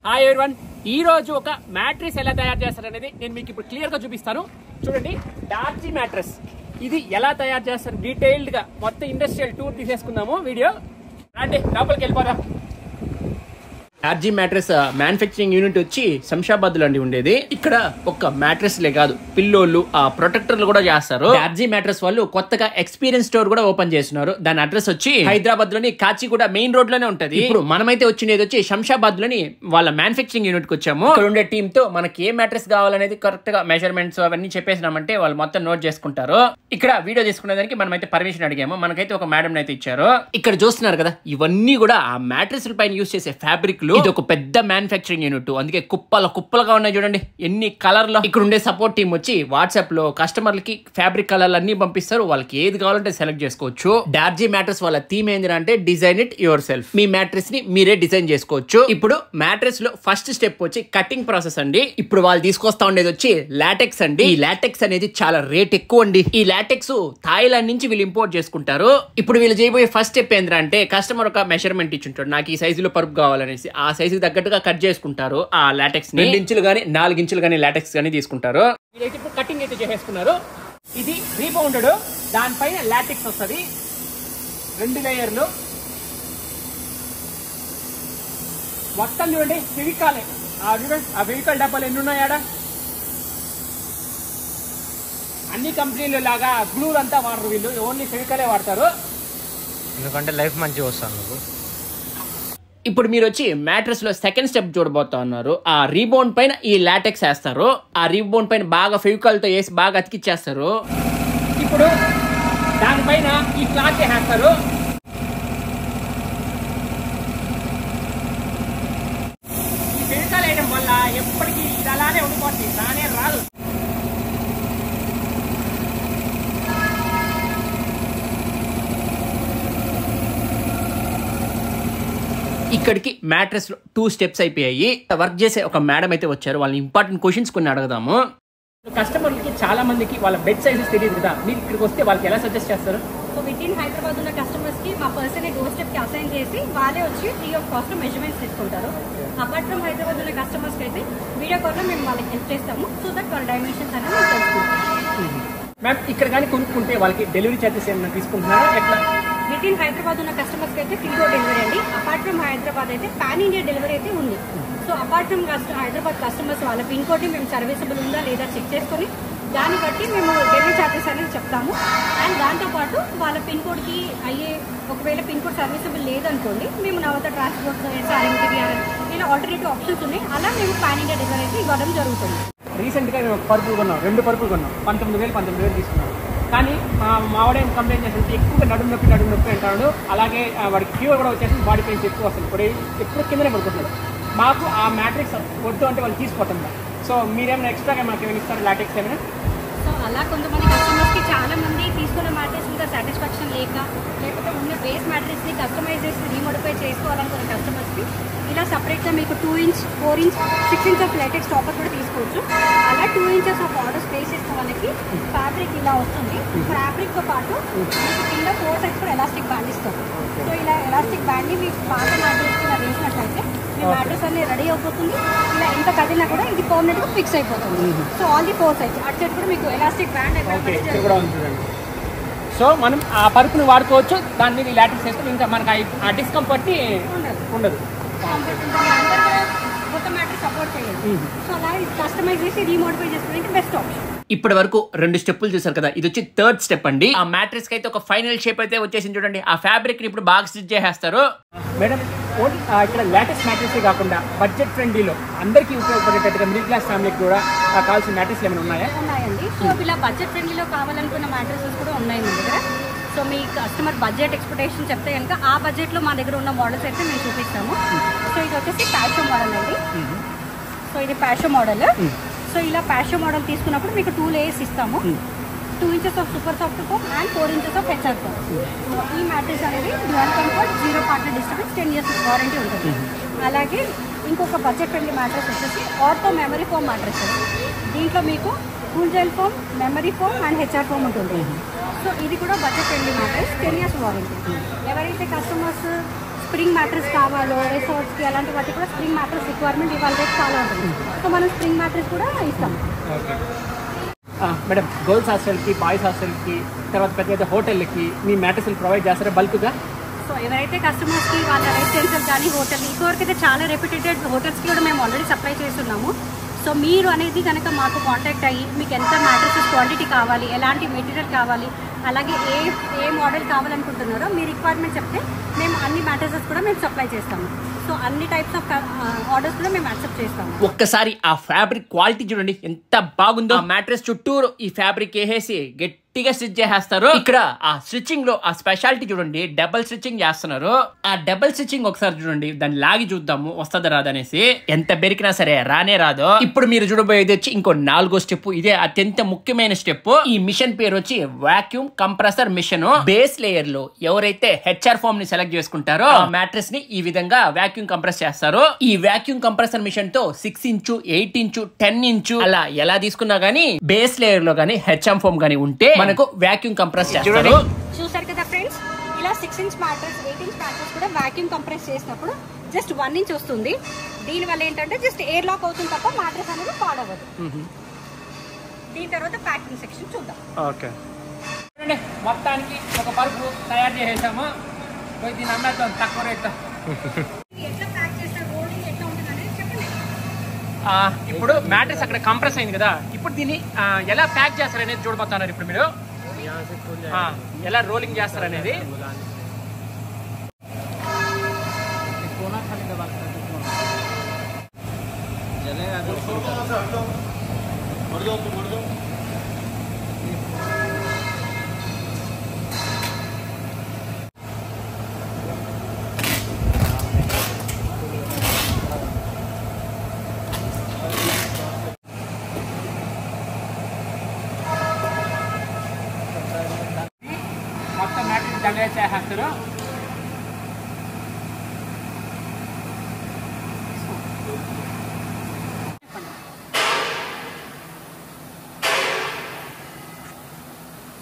Hi everyone, ఈ రోజు ఒక మ్యాట్రెస్ ఎలా తయారు చేస్తారనేది నేను మీకు ఇప్పుడు క్లియర్ గా చూపిస్తాను. చూడండి, డార్జీ మ్యాట్రెస్ ఇది ఎలా తయారు చేస్తారు డీటెయిల్డ్ గా మొత్తం ఇండస్ట్రియల్ టూర్ తీసేసుకుందాము. వీడియో రండి, లోపలికి వెళ్ళిపోదాం. డార్జీ మ్యాట్రెస్ మ్యానుఫ్యాక్చరింగ్ యూనిట్ వచ్చి శంషాబాద్ లో అండి ఉండేది. ఇక్కడ ఒక మ్యాట్రెస్ లే కాదు, పిల్లోళ్ళు ప్రొటెక్టర్లు కూడా చేస్తారు. డార్జీ మ్యాట్రెస్ వాళ్ళు కొత్తగా ఎక్స్పీరియన్స్ స్టోర్ కూడా ఓపెన్ చేస్తున్నారు. దాని అడ్రస్ వచ్చి హైదరాబాద్ లోని కాచిగూడ మెయిన్ రోడ్ లోనే ఉంటది. ఇప్పుడు మనమైతే వచ్చినది వచ్చి శంషాబాద్ లోని వాళ్ళ మ్యానుఫ్యాక్చరింగ్ యూనిట్ కి వచ్చాము. ఇక్కడ ఉండే టీమ్ తో మనకి ఏ మ్యాట్రెస్ కావాలనేది కరెక్ట్ గా మెజర్మెంట్స్ అవన్నీ చెప్పేసినామంటే వాళ్ళు మొత్తం నోట్ చేసుకుంటారు. ఇక్కడ వీడియో చేసుకునే దానికి మనమైతే పర్మిషన్ అడిగాము. మనకైతే ఒక మేడం అయితే ఇచ్చారు. ఇక్కడ చూస్తున్నారు కదా, ఇవన్నీ కూడా ఆ మ్యాట్రెస్ పైన యూస్ చేసే ఫ్యాబ్రిక్ లు. ఇది ఒక పెద్ద మ్యానుఫ్యాక్చరింగ్ యూనిట్, అందుకే కుప్పలుగా ఉన్నాయి. చూడండి ఎన్ని కలర్ లో. ఇక్కడ ఉండే సపోర్ట్ టీమ్ వచ్చి వాట్సాప్ లో కస్టమర్లకి ఫ్యాబ్రిక్ కలర్లు అన్ని పంపిస్తారు. వాళ్ళకి ఏది కావాలంటే సెలెక్ట్ చేసుకోవచ్చు. డార్జీ మ్యాట్రెస్ వాళ్ళ థీమ్ ఏంటంటే design it your self. Me mattress ని మీరే డిజైన్ చేసుకోవచ్చు. ఇప్పుడు మ్యాట్రెస్ లో ఫస్ట్ స్టెప్ వచ్చి కటింగ్ ప్రాసెస్ అండి. ఇప్పుడు వాళ్ళు తీసుకొస్తా ఉండేది వచ్చి లాటెక్స్ అండి. ఈ లాటెక్స్ అనేది చాలా రేట్ ఎక్కువ అండి. ఈ లాటెక్స్ థాయిలాండ్ నుంచి వీళ్ళు ఇంపోర్ట్ చేసుకుంటారు. ఇప్పుడు వీళ్ళు చేయబోయే ఫస్ట్ స్టెప్ ఏంటంటే కస్టమర్ ఒక మెజర్మెంట్ ఇచ్చుంటాడు, నాకు ఈ సైజులో పరుపు కావాలనేసి. ఆ సైజు తగ్గట్టుగా కట్ చేసుకుంటారు. ఆ లాటెక్స్ 2 ఇంచులు గానీ 4 ఇంచులు గానీ లాటెక్స్ గానీ తీసుకుంటారు. వీళ్ళైతే ఇప్పుడు కటింగ్ అయితే చేసేసుకున్నారు. ఇది రీబౌండెడ్, దానిపైన లాటెక్స్ వస్తుంది. 2 లేయర్లు మొత్తం చూడండి. ఫెవికాల్ చూడండి, ఆ ఫెవికాల్ డబ్బాలు ఎన్ని ఉన్నాయాడా. అన్ని కంపెనీలు లాగా గ్లూ అంతా వాడరు వీళ్ళు, ఓన్లీ ఫెవికాలే వాడతారు. ఎందుకంటే లైఫ్ మంచిగా వస్తాను మీకు. ఇప్పుడు మీరు వచ్చి మ్యాట్రెస్ లో సెకండ్ స్టెప్ చూడబోతా ఉన్నారు. ఆ రీబౌండ్ పైన ఈ లాటెక్స్ వేస్తారు. ఆ రీబౌండ్ పైన బాగా ఫెవికాల్ తో వేసి బాగా అతికిచ్చేస్తారు. ఇప్పుడు దానిపైన ఈ క్లాత్ వేస్తారు. ఈ ఫెవికాల్ వేయడం వల్ల ఎప్పటికీ ఇది అలానే ఉండిపోతుంది, రానే రాదు. ఇక్కడికి మ్యాట్రెస్ 2 స్టెప్స్ అయిపోయాయి. వర్క్ చేసే ఒక మేడం అయితే వచ్చారు. వాళ్ళని ఇంపార్టెంట్ క్వశ్చన్స్ కొన్ని అడుగుదాము. కస్టమర్లకి చాలా మందికి వాళ్ళ బెడ్ సైజెస్ తెలియదు కదా, మీరు ఇక్కడికి వస్తే వాళ్ళకి ఎలా సజెస్ట్ చేస్తారు? సో విత్ ఇన్ హైదరాబాద్ ఉన్న కస్టమర్స్ కి మా పర్సన్ డోర్ స్టెప్ కి అసైన్ చేసి వాళ్ళే వచ్చి ఫ్రీ ఆఫ్ కాస్ట్ లో మెజర్మెంట్స్ తీసుకుంటారు. అపార్ట్ ఫ్రమ్ హైదరాబాద్ ఉన్న కస్టమర్స్ కి అయితే వీడియో కాల్ లో మేము వాళ్ళకి హెల్ప్ చేస్తాము. సో దట్ వాళ్ళ డైమెన్షన్స్ అనేది మేము తెలుసుకుంటాం. మ్యామ్, ఇక్కడ కానీ కొనుక్కుంటే వాళ్ళకి డెలివరీ ఛార్జెస్ ఏమైనా తీసుకుంటున్నారా ఎట్లా? విత్ ఇన్ హైదరాబాద్ ఉన్న కస్టమర్స్ కి అయితే ఫ్రీ డోర్ డెలివరీ అండి. అపార్ట్ ఫ్రమ్ హైదరాబాద్ అయితే పాన్ ఇండియా డెలివరీ అయితే ఉంది. So apart from Hyderabad customers వాళ్ళ పిన్ కోడ్ మేము సర్వీసబుల్ ఉందా లేదా చెక్ చేసుకొని దాన్ని బట్టి మేము డెలివరీ ఛార్జెస్ అనేది చెప్తాము. అండ్ దాంతోపాటు వాళ్ళ పిన్ కోడ్కి అయ్యే, ఒకవేళ పిన్ కోడ్ సర్వీసబుల్ లేదనుకోండి, మేము నవత ట్రాన్స్పోర్ట్ SRMTVR ఇలా ఆల్టర్నేటివ్ ఆప్షన్స్ ఉన్నాయి. అలా మేము పాన్ ఇండియా డెలివరీ అయితే ఇవ్వడం జరుగుతుంది. రీసెంట్ గా మేము పరుపులు కొన్నాం, 2 పరుపులు కొన్నాం. 19,000 తీసుకున్నాం. కానీ మావాడేం కంప్లైంట్ చేస్తుంటే ఎక్కువగా నడుము నొప్పి అంటాడు. అలాగే వాడికి ఫీవర్ కూడా వచ్చేసి, బాడీ పెయిన్స్ ఎక్కువ వస్తుంది. ఇప్పుడు ఎప్పుడు కిందనే పడుకుంటున్నాడు. మాకు ఆ మ్యాట్రిక్స్ వద్దు అంటే వాళ్ళు తీసుకుంటున్నారు. సో మీరేమైనా ఎక్స్ట్రాగా మాకు ఏమైనా ఇస్తారు లాటెక్స్ ఏమైనా? సో అలా కొంతమంది కస్టమర్స్కి చాలా మంది తీసుకున్న మ్యాట్రెస్ మీద సాటిస్ఫాక్షన్ లేకపోతే ఉన్న బేస్ మ్యాట్రెస్ని కస్టమైజ్ చేసి రీమోడిఫై చేసుకోవాలనుకున్న కస్టమర్స్కి ఇలా సపరేట్గా మీకు 2 inch 4 inch 6 inch of LaTeX topper కూడా తీసుకోవచ్చు. అలా 2 ఇంచెస్ ఆఫ్ ఆర్డర్ స్పేస్ ఇస్తే వాళ్ళకి ఫ్యాబ్రిక్ ఇలా వస్తుంది. ఫ్యాబ్రిక్తో పాటు మీకు కింద 4 సైడ్స్ కూడా ఎలాస్టిక్ బ్యాండ్ ఇస్తారు. సో ఇలా ఎలాస్టిక్ బ్యాండ్ని మీకు పాత మ్యాట్రెస్కి ఇలా వేసినట్లయితే మీ మ్యాట్రెస్ అనేది రెడీ అయిపోతుంది. ఇలా ఎంత కదిలినా కూడా ఇది పర్మనెంట్గా ఫిక్స్ అయిపోతుంది. సో ఆల్ ది 4 సైడ్స్ అటు సైడ్ కూడా మీకు ఎలాస్టిక్ బ్యాండ్ సో మనం ఆ పరుపుని వాడుకోవచ్చు. దాని మీద లాటెక్స్ వేస్తే ఇంకా మనకి ఆ డిస్కంఫర్ట్ ఉండదు. కొత్త మ్యాట్రెస్ సపోర్ట్ చేయాలి. సో అలా కస్టమైజ్ చేసి రీమోడిఫై చేసుకోవడానికి బెస్ట్ ఆప్షన్. ఇప్పటి వరకు 2 స్టెప్పులు చూసారు కదా, ఇది వచ్చి 3rd స్టెప్ అండి. ఆ మ్యాట్రెస్ కి అయితే ఒక ఫైనల్ షేప్ అయితే వచ్చేసింది. చూడండి, ఆ ఫ్యాబ్రిక్ ని ఇప్పుడు బాగా స్టిచ్ చేసేస్తారు. మేడం, ఇక్కడ లేటెస్ట్ మ్యాట్రెస్ కాకుండా బడ్జెట్ ఫ్రెండ్లీలో అందరికీ ఉపయోగపడేటట్టుగా మిడిల్ క్లాస్ ఫ్యామిలీకి కూడా కావాల్సిన మ్యాట్రెస్ ఏమైనా ఉన్నాయా? ఉన్నాయండి. సో ఇలా బడ్జెట్ ఫ్రెండ్లీలో కావాలనుకున్న మ్యాట్రెసెస్ కూడా ఉన్నాయి మీ దగ్గర. సో మీ కస్టమర్ బడ్జెట్ ఎక్స్పెక్టేషన్ చెప్తే కనుక ఆ బడ్జెట్లో మా దగ్గర ఉన్న మోడల్స్ అయితే మేము చూపిస్తాము. సో ఇది వచ్చేసి ప్యాషో మోడల్ అండి. సో ఇది ప్యాషో మోడల్. సో ఇలా ప్యాషో మోడల్ తీసుకున్నప్పుడు మీకు 2 లేయర్స్ ఇస్తాము. 2 inches of super soft foam and 4 inches of HR foam. ఈ మ్యాట్రెస్ అనేది dual comfort, 0 partner disturbance, 10 years warranty ఉంటుంది. అలాగే ఇంకొక బడ్జెట్ ఫ్రెండ్లీ మ్యాట్రెస్ వచ్చేసి ఆర్థో మెమరీ ఫోమ్ మ్యాట్రెస్. దీంట్లో మీకు cool gel foam, memory foam and HR foam ఉంటుంది. So ఇది కూడా budget friendly mattress, 10 years warranty. ఎవరైతే కస్టమర్స్ స్ప్రింగ్ మ్యాట్రెస్ కావాలో రిసార్ట్స్కి అలాంటి వాటికి కూడా స్ప్రింగ్ మ్యాట్రెస్ రిక్వైర్మెంట్ ఇవాళ రేపు చాలా ఉంటుంది. సో మనం స్ప్రింగ్ మ్యాట్రెస్ కూడా ఇస్తాం. మేడం గర్ల్స్ హాస్టల్కి బాయ్స్ హాస్టల్కి తర్వాత పెద్ద పెద్ద హోటల్కి మీ మ్యాట్రెస్లు ప్రొవైడ్ చేస్తారా బల్క్గా? సో ఎవరైతే కస్టమర్స్కి వాళ్ళ రెసిడెన్షియల్ కానీ హోటల్ ఇంకొకరికి అయితే చాలా రెప్యూటెడ్ హోటల్స్కి కూడా మేము ఆల్రెడీ సప్లై చేస్తున్నాము. సో మీరు అనేది కనుక మాకు కాంటాక్ట్ అయ్యి మీకు ఎంత మ్యాట్రెసెస్ క్వాంటిటీ కావాలి, ఎలాంటి మెటీరియల్ కావాలి, అలాగే ఏ మోడల్ కావాలనుకుంటున్నారో మీ రిక్వైర్మెంట్ చెప్తే మేము అన్ని మ్యాట్రెసెస్ కూడా మేము సప్లై చేస్తాము. సో అన్ని టైప్స్ ఆఫ్ ఆర్డర్స్ కూడా మేము యాక్సెప్ట్ చేస్తాము. ఒక్కసారి ఆ ఫ్యాబ్రిక్ క్వాలిటీ చూడండి ఎంత బాగుందో. మ్యాట్రెస్ చుట్టూరు ఈ ఫ్యాబ్రిక్ వేసేసి గట్టిగా స్టిచ్ చేసేస్తారు. ఇక్కడ ఆ స్టిచ్చింగ్ లో ఆ స్పెషాలిటీ చూడండి, డబుల్ స్టిచ్చింగ్ చేస్తున్నారు. ఆ డబుల్ స్టిచ్చింగ్ ఒకసారి చూడండి, దాన్ని లాగి చూద్దాము వస్తుందా రాదనేసి. ఎంత బెరికినా సరే రానే రాదు. ఇప్పుడు మీరు చూడబోయేది వచ్చి ఇంకో 4వ స్టెప్. ఇదే అత్యంత ముఖ్యమైన స్టెప్. ఈ మిషన్ పేరు వచ్చి vacuum compressor machine. Base layer లో ఎవరైతే హెచ్ఆర్ ఫామ్ ని సెలెక్ట్ చేసుకుంటారో ఆ మ్యాట్రెస్ ని ఈ విధంగా వాక్యూమ్ కంప్రెస్ చేస్తారు. ఈ వాక్యూమ్ కంప్రెసర్ మిషన్ తో 6 ఇంచు 8 ఇంచు 10 ఇంచు అలా ఎలా తీసుకున్నా గానీ బేస్ లేయర్ లో గానీ హెచ్ఎం ఫామ్ గానీ ఉంటే మనకు వాక్యూమ్ కంప్రెస్ చేస్తారు. చూసారు కదా ఫ్రెండ్స్, ఇలా 6 ఇంచ్ మ్యాట్రెస్ 8 ఇంచ్ మ్యాట్రెస్ కూడా వాక్యూమ్ కంప్రెస్ చేసినప్పుడు జస్ట్ 1 ఇంచ్ వస్తుంది. దీని వల్ల ఏంటంటే జస్ట్ ఎయిర్ లాక్ అవుతుంది తప్ప మ్యాట్రెస్ అనేది పాడవదు. దీని తర్వాత ప్యాకింగ్ సెక్షన్ చూద్దాం. ఓకే, మొత్తానికి ఒక పరుపు తయారు చేసేసాము. దీన్ని అమ్మేద్దాం తక్కువ రేట్. ఎట్లా ప్యాక్ చేస్తారు, రోలింగ్ ఎట్లా ఉంటుంది అనేది చెప్పండి. ఇప్పుడు మ్యాట్రెస్ అక్కడ కంప్రెస్ అయింది కదా, ఇప్పుడు దీన్ని ఎలా ప్యాక్ చేస్తారు అనేది చూడబోతున్నారు. ఇప్పుడు మీరు ఎలా రోలింగ్ చేస్తారు అనేది. మొత్తం మ్యాట్రెస్ జనరేట్ చేసేస్తారు.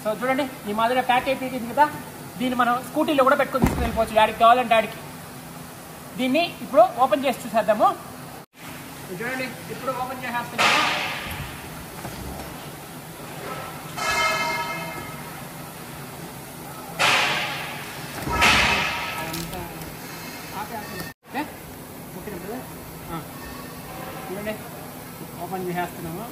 సో చూడండి, ఈ మాదిరిగా ప్యాక్ అయిపోయింది కదా. దీన్ని మనం స్కూటీలో కూడా పెట్టుకొని తీసుకుని వెళ్ళిపోవచ్చు, యాడికి కావాలంటే ఆడికి. దీన్ని ఇప్పుడు ఓపెన్ చేసి చూసేద్దాము. చూడండి, ఇప్పుడు ఓపెన్ చేసేస్తున్నాము. చూడండి, ఓపెన్ చేసేస్తున్నాము.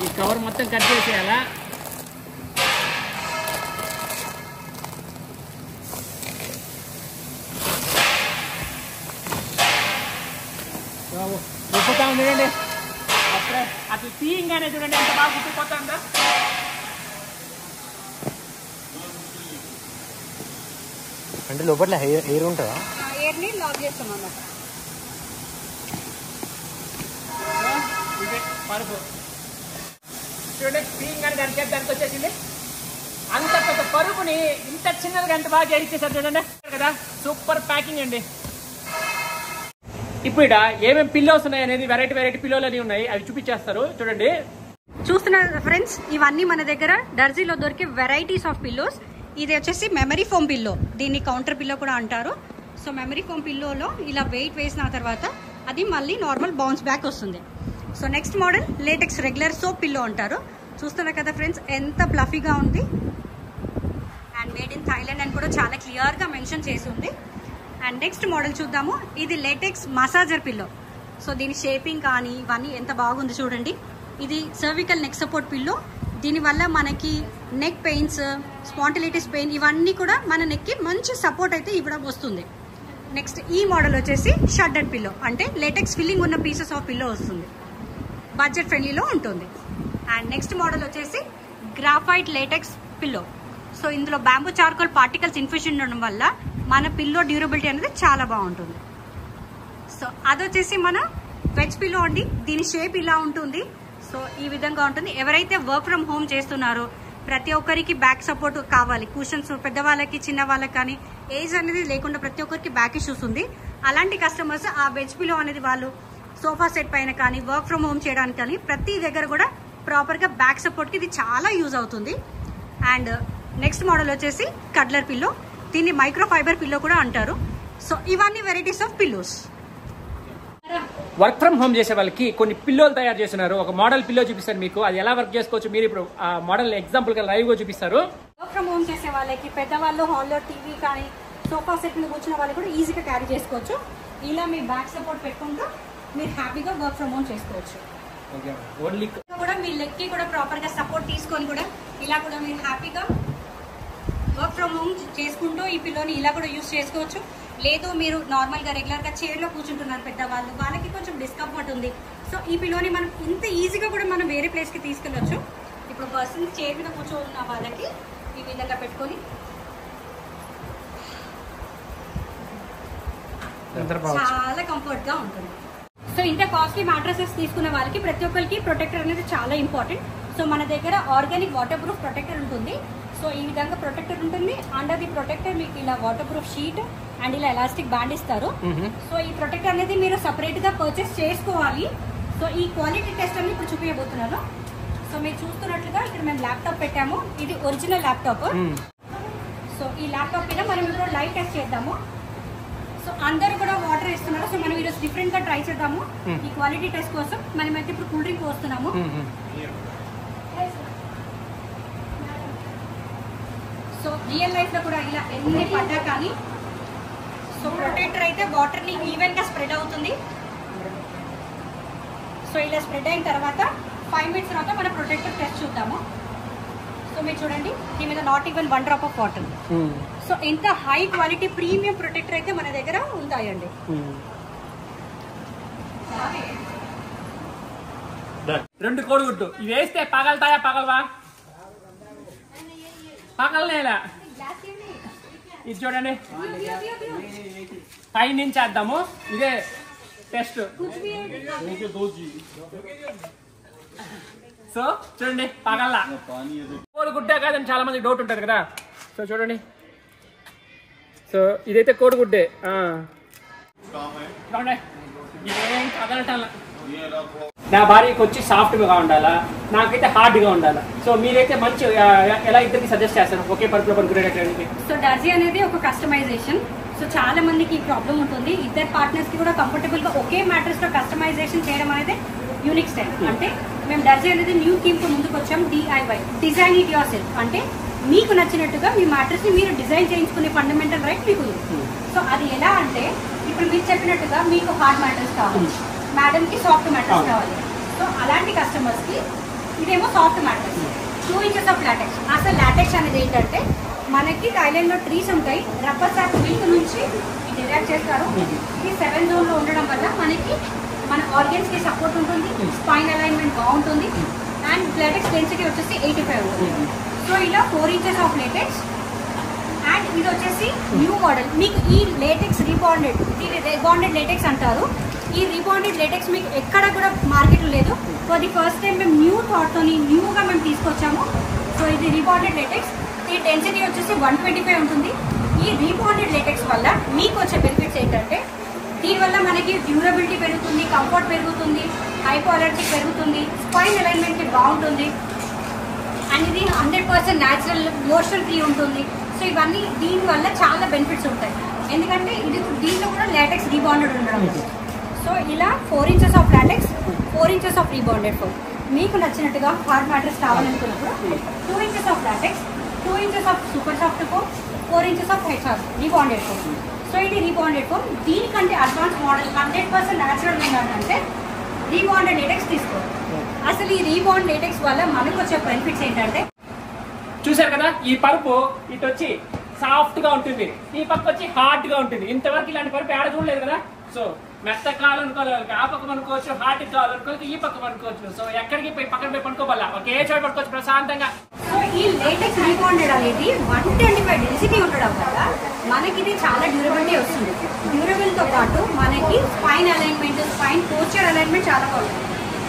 ఈ కవర్ మొత్తం కట్ చేసేయాలా. ఉప్పుతా ఉంది చూడండి, అప్పుడే అసలు తీయంగానే చూడండి ఎంత బాగా ఉప్పిపోతుందా. అంటే లోపల ఎయిర్ ఉంటుందా? ఎయిర్ ని లాక్ చేస్తాం అన్నమాట. పరుపు చూడండి, తీయంగానే దానికి వచ్చేసింది. అంత పెద్ద పరుపుని ఇంత చిన్నదిగా ఎంత బాగా చేయించేసారు చూడండి కదా. సూపర్ ప్యాకింగ్ అండి. ఇప్పుడు ఇక్కడ ఏమేమి పిల్లోస్ ఉన్నాయి అనేది వెరైటీ పిల్లోలు అని ఉన్నాయి, అవి చూపించేస్తారు చూడండి. చూస్తున్నారు ఫ్రెండ్స్, ఇవన్నీ మన దగ్గర దర్జీలో దొరికే వెరైటీస్ ఆఫ్ పిల్లోస్. ఇది వచ్చేసి మెమరీ ఫోమ్ పిల్లో, దీన్ని కౌంటర్ పిల్లో కూడా అంటారు. సో మెమరీ ఫోమ్ పిల్లోలో ఇలా వెయిట్ వేసిన తర్వాత అది మళ్ళీ నార్మల్ బౌన్స్ బ్యాక్ వస్తుంది. So next model latex regular soap pillow అంటారు. చూస్తున్నారు కదా ఫ్రెండ్స్, ఎంత ఫ్లఫీగా ఉంది. అండ్ మేడ్ ఇన్ థాయిలాండ్ అని కూడా చాలా క్లియర్గా మెన్షన్ చేసి ఉంది. అండ్ నెక్స్ట్ మోడల్ చూద్దాము. ఇది లేటెక్స్ మసాజర్ పిల్లో. సో దీని షేపింగ్ కానీ ఇవన్నీ ఎంత బాగుంది చూడండి. ఇది సర్వికల్ నెక్ సపోర్ట్ పిల్లో. దీనివల్ల మనకి నెక్ పెయిన్స్, స్పాంటిలైటిస్ పెయిన్ ఇవన్నీ కూడా మన నెక్కి మంచి సపోర్ట్ అయితే ఇవ్వడం వస్తుంది. నెక్స్ట్ ఈ మోడల్ వచ్చేసి షడ్డెడ్ పిల్లో, అంటే లేటెక్స్ ఫిల్లింగ్ ఉన్న పీసెస్ ఆఫ్ పిల్లో వస్తుంది. బడ్జెట్ ఫ్రెండ్లీలో ఉంటుంది. అండ్ నెక్స్ట్ మోడల్ వచ్చేసి గ్రాఫైట్ లేటెక్స్ పిల్లో. సో ఇందులో బ్యాంబూ చార్కోల్ పార్టికల్స్ ఇన్ఫ్యూషన్ ఉండడం వల్ల మన పిల్లో డ్యూరబిలిటీ అనేది చాలా బాగుంటుంది. సో అదొచ్చేసి మన వెజ్ పిల్లో అండి. దీని షేప్ ఇలా ఉంటుంది. సో ఈ విధంగా ఉంటుంది. ఎవరైతే వర్క్ ఫ్రమ్ హోమ్ చేస్తున్నారో ప్రతి ఒక్కరికి బ్యాక్ సపోర్ట్ కావాలి, కుషన్స్ పెద్దవాళ్ళకి చిన్న వాళ్ళకి కానీ ఏజ్ అనేది లేకుండా ప్రతి ఒక్కరికి బ్యాక్ ఇష్యూస్ ఉంది. అలాంటి కస్టమర్స్ ఆ వెజ్ పిల్లో అనేది వాళ్ళు సోఫా సెట్ పైన కానీ వర్క్ ఫ్రమ్ హోమ్ చేయడానికి కానీ ప్రతి దగ్గర కూడా ప్రాపర్గా బ్యాక్ సపోర్ట్కి ఇది చాలా యూజ్ అవుతుంది. అండ్ నెక్స్ట్ మోడల్ వచ్చేసి కడ్లర్ పిల్లో, దీన్ని మైక్రో ఫైబర్ పిల్లో కూడా అంటారు. సో ఇవన్నీ varieties of pillows. Work from home చేసే వాళ్ళకి కొన్ని పిల్లోలు తయారు చేస్తున్నారు. ఒక మోడల్ పిల్లో చూపిస్తారు మీకు, అది ఎలా వర్క్ చేసుకోవచ్చు మీరు ఇప్పుడు ఆ మోడల్ ఎగ్జాంపుల్ గా లైవ్ గా చూపిస్తారు. వర్క్ ఫ్రమ్ హోమ్ చేసే వాళ్ళకి, పెద్దవాళ్ళు హాల్లో టీవీ కానీ సోఫా సెట్ మీద కూర్చున్న వాళ్ళు కూడా ఈజీగా క్యారీ చేసుకోవచ్చు. ఇలా మీ బ్యాక్ సపోర్ట్ పెట్టుకుంటూ మీరు హ్యాపీగా వర్క్ ఫ్రమ్ హోమ్ చేసుకోవచ్చు. కూడా మీ లెగ్ కి కూడా ప్రాపర్ గా సపోర్ట్ తీసుకొని కూడా ఇలా కూడా మీరు హ్యాపీగా వర్క్ ఫ్రమ్ హోమ్ చేసుకుంటూ ఈ పిల్లోని ఇలా కూడా యూజ్ చేసుకోవచ్చు. లేదు మీరు నార్మల్గా రెగ్యులర్గా చైర్లో కూర్చుంటున్నారు పెద్దవాళ్ళు, వాళ్ళకి కొంచెం డిస్కంఫర్ట్ ఉంది. సో ఈ పిల్లోని మనం ఇంత ఈజీగా కూడా మనం వేరే ప్లేస్కి తీసుకెళ్ళొచ్చు. ఇప్పుడు పర్సన్ చైర్ మీద కూర్చోన్న వాళ్ళకి ఈ విధంగా పెట్టుకొని చాలా కంఫర్ట్గా ఉంటుంది. సో ఇంత కాస్ట్లీ మ్యాట్రసెస్ తీసుకున్న వాళ్ళకి ప్రతి ఒక్కరికి ప్రొటెక్టర్ అనేది చాలా ఇంపార్టెంట్. సో మన దగ్గర ఆర్గానిక్ వాటర్ ప్రూఫ్ ప్రొటెక్టర్ ఉంటుంది. సో ఈ విధంగా ప్రొటెక్టర్ ఉంటుంది. అండర్ ది ప్రొటెక్టర్ మీకు ఇలా వాటర్ ప్రూఫ్ షీట్ అండ్ ఇలా ఎలాస్టిక్ బ్యాండ్ ఇస్తారు. సో ఈ ప్రొటెక్టర్ అనేది మీరు సపరేట్ గా పర్చేస్ చేసుకోవాలి. సో ఈ క్వాలిటీ టెస్ట్ అని ఇప్పుడు చూపించబోతున్నాను. సో మీరు చూస్తున్నట్లుగా ఇక్కడ మేము ల్యాప్టాప్ పెట్టాము, ఇది ఒరిజినల్ ల్యాప్టాప్. సో ఈ ల్యాప్టాప్ మీద మనం ఇప్పుడు లైవ్ టెస్ట్ చేద్దాము. సో అందరూ కూడా వాటర్ ఇస్తున్నారు. సో మనం ఈరోజు డిఫరెంట్ గా ట్రై చేద్దాము. ఈ క్వాలిటీ టెస్ట్ కోసం మనమైతే ఇప్పుడు కూల్ డ్రింక్ పోస్తున్నాము. సో రియల్ లైఫ్ లో కూడా ఇలా ఎన్ని పడ్డా కానీ సో ప్రొటెక్టర్ అయితే వాటర్ ని ఈవెన్ గా స్ప్రెడ్ అవుతుంది. సో ఇలా స్ప్రెడ్ అయిన తర్వాత 5 minutes తర్వాత మన ప్రొటెక్టర్ టెస్ట్ చూద్దాము. సో మీరు చూడండి, దీని మీద not even 1 drop of water. So ఇంత హై క్వాలిటీ ప్రీమియం ప్రొటెక్టర్ అయితే మన దగ్గర ఉంటాయండి. 2 కోడిగుడ్డు ఇవి వేస్తే పగలుతాయా పగలవా? పగలనేలా. ఇది చూడండి, పై నుంచి వేద్దాము. ఇదే టెస్ట్. సో చూడండి, పగల్లా కోడిగుడ్డే కాదని చాలా మంది డౌట్ ఉంటుంది కదా. సో చూడండి, సో ఇదైతే కోడిగుడ్డే. చూడండి, ఇదేం కదలటల్లా. నా భార్యకి వచ్చి సాఫ్ట్గా ఉండాలా, నాకైతే హార్డ్గా ఉండాలా. సో మీరైతే మంచి ఎలా ఇద్దరికి సజెస్ట్ చేస్తారు ఒకే పరుపులో పడుకునేటటువంటి? సో డర్జీ అనేది ఒక కస్టమైజేషన్. సో చాలా మందికి ఈ ప్రాబ్లం ఉంటుంది. ఇద్దరు పార్ట్నర్స్ కి కూడా కంఫర్టబుల్ గా ఒకే మ్యాట్రెస్ లో కస్టమైజేషన్ చేయడం అనేది యూనిక్ స్టైల్. అంటే మేము డర్జీ అనేది న్యూ థీమ్ తో ముందుకు వచ్చాం, DIY, design it your self. అంటే మీకు నచ్చినట్టుగా మీ మ్యాట్రెస్ ని మీరు డిజైన్ చేయించుకునే ఫండమెంటల్ రైట్ మీకు ఉంది. సో అది ఎలా అంటే ఇప్పుడు మీరు చెప్పినట్టుగా మీకు హార్డ్ మ్యాట్రెస్ కావాలి, మేడం కి సాఫ్ట్ మ్యాట్రెస్ కావాలి. సో అలాంటి కస్టమర్స్ కి ఇదేమో soft mattress, 2 inches of LaTeX. అసలు లాటెక్స్ అనేది ఏంటంటే మనకి థాయిలాండ్ లో ట్రీస్ ఉంటాయి, రబ్బర్ సాప్ మిల్క్ నుంచి ఇది రియాక్ట్ చేస్తారు. ఇది 7 zone లో ఉండడం వల్ల మనకి మన ఆర్గన్స్ కి సపోర్ట్ ఉంటుంది, స్పైన్ అలైన్మెంట్ బాగుంటుంది. అండ్ లాటెక్స్ డెన్సిటీ వచ్చేసి 85 ఉంటుంది. సో ఇలా 4 inches ఆఫ్ లాటెక్స్. అండ్ ఇది వచ్చేసి న్యూ మోడల్. మీకు ఈ లేటెక్స్ రీబాండెడ్, ఇది రీబాండెడ్ లేటెక్స్ అంటారు. ఈ రీబాండెడ్ లేటెక్స్ మీకు ఎక్కడ కూడా మార్కెట్లో లేదు. ఫర్ ది ఫస్ట్ టైం మేము న్యూ థాట్తో న్యూగా మేము తీసుకొచ్చాము. సో ఇది రీబాండెడ్ లేటెక్స్. ఈ డెన్సిటీ వచ్చేసి 125 ఉంటుంది. ఈ రీబాండెడ్ లేటెక్స్ వల్ల మీకు వచ్చే బెనిఫిట్స్ ఏంటంటే దీనివల్ల మనకి డ్యూరబిలిటీ పెరుగుతుంది, కంఫర్ట్ పెరుగుతుంది, హైపోఅలర్జీ పెరుగుతుంది, స్పైన్ అలైన్మెంట్ బాగుంటుంది. అండ్ ఇది 100% న్యాచురల్ లోషన్ ఫ్రీ ఉంటుంది. సో ఇవన్నీ దీనివల్ల చాలా బెనిఫిట్స్ ఉంటాయి. ఎందుకంటే ఇది దీంట్లో కూడా లాటెక్స్ రీబాండెడ్ ఉండడం. సో ఇలా 4 inches of latex, 4 inches of rebonded foam. మీకు నచ్చినట్టుగా హార్డ్ మ్యాట్రెస్ కావాలనుకున్నప్పుడు 2 inches of latex, 2 inches of super soft foam, 4 inches of HR rebonded foam. So ఇది రీబాండెడ్ ఫోమ్. దీనికంటే అడ్వాన్స్ మోడల్ 100% న్యాచురల్ ఏంటంటే rebonded latex తీసుకోవాలి. అసలు ఈ రీబాండ్ లేటెక్స్ వల్ల మనకు వచ్చే బెనిఫిట్స్ ఏంటంటే చూసారు కదా, ఈ పరుపు ఇటు వచ్చి సాఫ్ట్ గా ఉంటుంది, ఈ పక్క వచ్చి హార్డ్ గా ఉంటుంది. ఇంతవరకు ఇలాంటి పరుపు ఏడ చూడలేదు కదా. సో మెత్త కావాలనుకోవాలి, ఆ పక్క పనుకోవచ్చు, హార్ట్ కావాలనుకోవచ్చు, ఈ పక్క పనుకోవచ్చు. సో ఎక్కడికి పోయి పక్కన పోయి పనుకోవాలా, ఒకే చోట పడుకోవచ్చు ప్రశాంతంగా. సో ఈ లేటెక్స్ రీబాండెడ్ అనేది 125 డెన్సిటీ ఉండడం వల్ల మనకి ఇది చాలా డ్యూరబిలిటీ వస్తుంది. డ్యూరబిలిటీతో పాటు మనకి spine alignment, spine posture alignment చాలా బాగుంటుంది.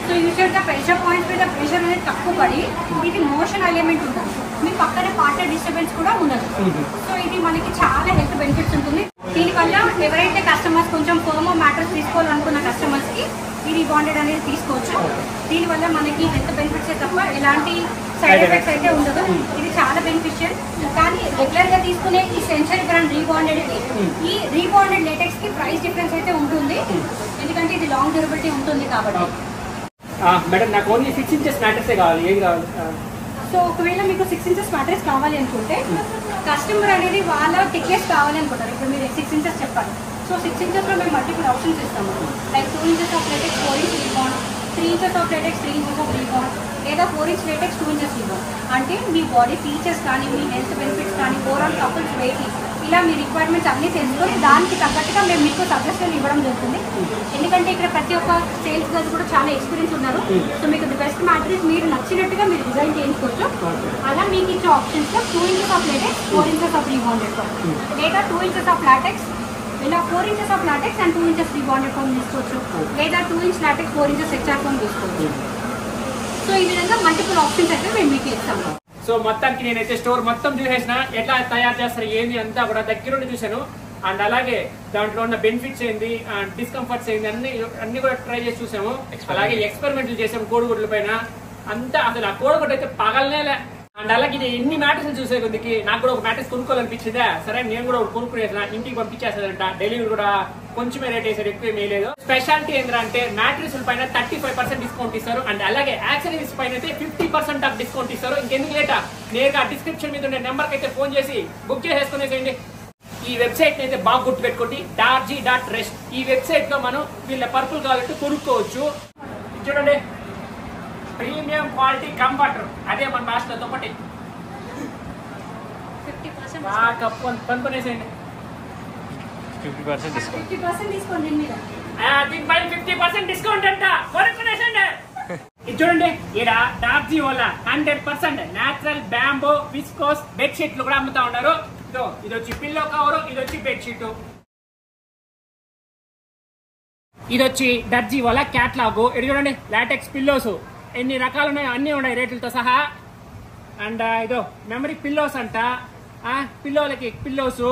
సో యూజువల్గా ప్రెషర్ పాయింట్స్ మీద ప్రెషర్ అనేది తక్కువ పడి ఇది మోషన్ అలైన్మెంట్ ఉంటుంది. మీ పక్కన పార్ట్నర్ డిస్టర్బెన్స్ కూడా ఉండదు. సో ఇది మనకి చాలా హెల్త్ బెనిఫిట్స్ ఉంటుంది. దీనివల్ల ఎవరైతే కస్టమర్స్ కొంచెం ఫర్మ్ మ్యాట్రెస్ తీసుకోవాలనుకున్న కస్టమర్స్ కి ఈ రీబాండెడ్ అనేది తీసుకోవచ్చు. దీనివల్ల మనకి హెల్త్ బెనిఫిట్స్ తప్ప ఎలాంటి సైడ్ ఎఫెక్ట్స్ అయితే ఉండదు. ఇది చాలా బెనిఫిషియల్. కానీ రెగ్యులర్ గా తీసుకునే ఈ సెంచరీ బ్రాండ్ రీబాండెడ్ ఈ రీబాండెడ్ లేటెక్స్ కి ప్రైస్ డిఫరెన్స్ అయితే ఉంటుంది, ఎందుకంటే ఇది లాంగ్ డ్యూరబిలిటీ ఉంటుంది కాబట్టి. మేడం నాకు ఓన్లీ 6 ఇంచెస్ మ్యాట్రెస్ కావాలి, ఏం కావాలి? సో ఒకవేళ మీకు 6 ఇంచెస్ మ్యాట్రెస్ కావాలి అనుకుంటే కస్టమర్ అనేది వాళ్ళ థిక్నెస్ కావాలి అనుకుంటారు. ఇప్పుడు మీరు 6 ఇంచెస్ చెప్పాలి. సో 6 ఇంచెస్ లో మేము మల్టిపుల్ ఆప్షన్స్ ఇస్తాము. Like 2 inches of latex 4 inch రీబాండ్, 3 inches of latex 3 inches of రీబాండ్, లేదా 4 ఇంచ్ లేటెక్స్ 2 ఇంచెస్ రీబాండ్. అంటే మీ బాడీ ఫీచర్స్ కానీ మీ హెల్త్ బెనిఫిట్స్ కానీ ఓవరాల్ కపుల్స్ వెయిట్ ఇలా మీ రిక్వైర్మెంట్స్ అన్ని తెలుసుకొని దానికి తగ్గట్టుగా మేము మీకు సజెషన్ ఇవ్వడం జరుగుతుంది. ఎందుకంటే ఇక్కడ ప్రతి ఒక్క సేల్స్ గర్ల్ కూడా చాలా ఎక్స్పీరియన్స్ ఉన్నారు. సో మీకు బెస్ట్ మ్యాట్రెస్ మీరు నచ్చినట్టుగా మీరు డిజైన్ చేయించుకోవచ్చు. అలా మీకు ఇచ్చే ఆప్షన్స్ లో 2 inches of latex 4 inches of rebonded లేదా 2 ఇంచెస్ ఆఫ్ లాటెక్స్ ఇలా 4 inches of LaTeX and 2 inches rebonded foam తీసుకోవచ్చు, లేదా 2 inch LaTeX 4 inches HR foam తీసుకోవచ్చు. సో ఈ విధంగా మల్టిపుల్ ఆప్షన్స్ అయితే మేము మీకు ఇస్తాము. సో మొత్తానికి నేనైతే స్టోర్ మొత్తం చూసేసిన, ఎట్లా తయారు చేస్తారు ఏంది అంతా కూడా దగ్గరుండి చూశాను. అండ్ అలాగే దాంట్లో ఉన్న బెనిఫిట్స్ ఏంది, డిస్కంఫర్ట్స్ ఏంది అన్ని కూడా ట్రై చేసి చూసాము. అలాగే ఎక్స్పెరిమెంట్లు చేసాము కోడిగుడ్ల పైన అంతా. అసలు ఆ కోడిగుడ్డు అయితే పగలనేలే. అండ్ అలాగే ఇది ఎన్ని మ్యాట్రెస్ చూసే కొద్దికి నాకు కూడా ఒక మ్యాట్రెస్ కొనుక్కోవాలనిపించిందా, సరే నేను కూడా కొనుక్కునేసిన, ఇంటికి పంపించేస్తానంట. డెలివరీ కూడా కొంచెమే రేట్ వేసారు, ఎక్కువ వేయలేదు. స్పెషాలిటీ ఏంటంటే మ్యాట్రెస్ పైన 35% డిస్కౌంట్ ఇస్తారు. అండ్ అలాగే యాక్సెసరీస్ పైన అయితే 50% ఆఫ్ డిస్కౌంట్ ఇస్తారు. ఇంకెందుకు లేటా, నేరుగా డిస్క్రిప్షన్ మీద ఉండే నెంబర్కి అయితే ఫోన్ చేసి బుక్ చేసేసుకునేసేయండి. ఈ వెబ్సైట్ అయితే బాగా గుర్తుపెట్టుకోండి, darji.rest. ఈ వెబ్సైట్ లో మనం వీళ్ళ పర్పుల్ కావాలంటే కొనుక్కోవచ్చు. చూడండి, ప్రీమియం క్వాలిటీ కంఫర్టర్, అదే మన భాషలో ఒకటి 50% కొనుక్కునేసేయండి. 50% డిస్కౌంట్. 50% డిస్కౌంట్ దీని మీద. దీనిపై 50% డిస్కౌంట్ అంట, కొనుక్కునేసేయండి. ఇది చూడండి, ఇక్కడ డార్జీ వల్ల 100% నేచురల్ బ్యాంబో విస్కోస్ బెడ్షీట్లు కూడా అమ్ముతా ఉన్నారు. ఇది వచ్చి పిల్లో కవర్, ఇది వచ్చి బెడ్షీట్, ఇది వచ్చి డర్జీ వల్ల క్యాట్లాగ్. ఇది చూడండి, లాటెక్స్ పిల్లోస్ ఎన్ని రకాలు ఉన్నాయో అన్ని ఉన్నాయి రేట్లతో సహా. అండ్ ఇదో మెమరీ పిల్లోస్ అంట, పిల్లోలకి పిల్లోస్,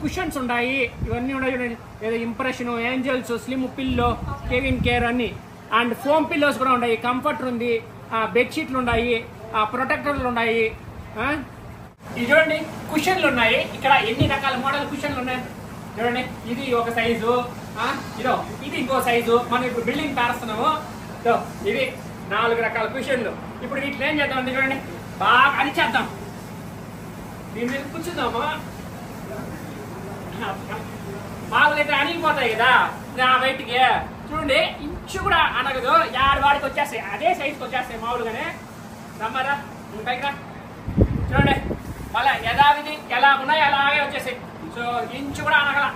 కుషన్స్ ఉన్నాయి, ఇవన్నీ ఉన్నాయి చూడండి. ఏదో impression, angels, slim pillow, Kevin care అన్ని. అండ్ ఫోమ్ పిల్లోస్ కూడా ఉన్నాయి, కంఫర్టర్ ఉంది, బెడ్షీట్లు ఉన్నాయి, ప్రొటెక్టర్లు ఉన్నాయి. ఇది చూడండి, కుషన్లు ఉన్నాయి. ఇక్కడ ఎన్ని రకాల మోడల్ కుషన్లు ఉన్నాయి చూడండి. ఇది ఒక సైజు, ఇదో ఇది ఇంకో సైజు. మనం ఇప్పుడు బిల్డింగ్ పారుస్తున్నాము. ఇది 4 రకాల కుషన్లు. ఇప్పుడు వీటిలో ఏం చేద్దాం చూడండి, బాగా అరిచేద్దాం. దీని మీద కూర్చుందాము. మామూలు అయితే అణిగిపోతాయి కదా బయటికి. చూడండి, ఇంచు కూడా అనగదు, వాడికి వచ్చేస్తాయి, అదే సైజుకి వచ్చేస్తాయి మామూలుగానే. రమ్మారా పైగా చూడండి, మళ్ళీ యథావిధి ఎలా ఉన్నాయి అలాగే వచ్చేసాయి. సో ఇంచు కూడా అనగల.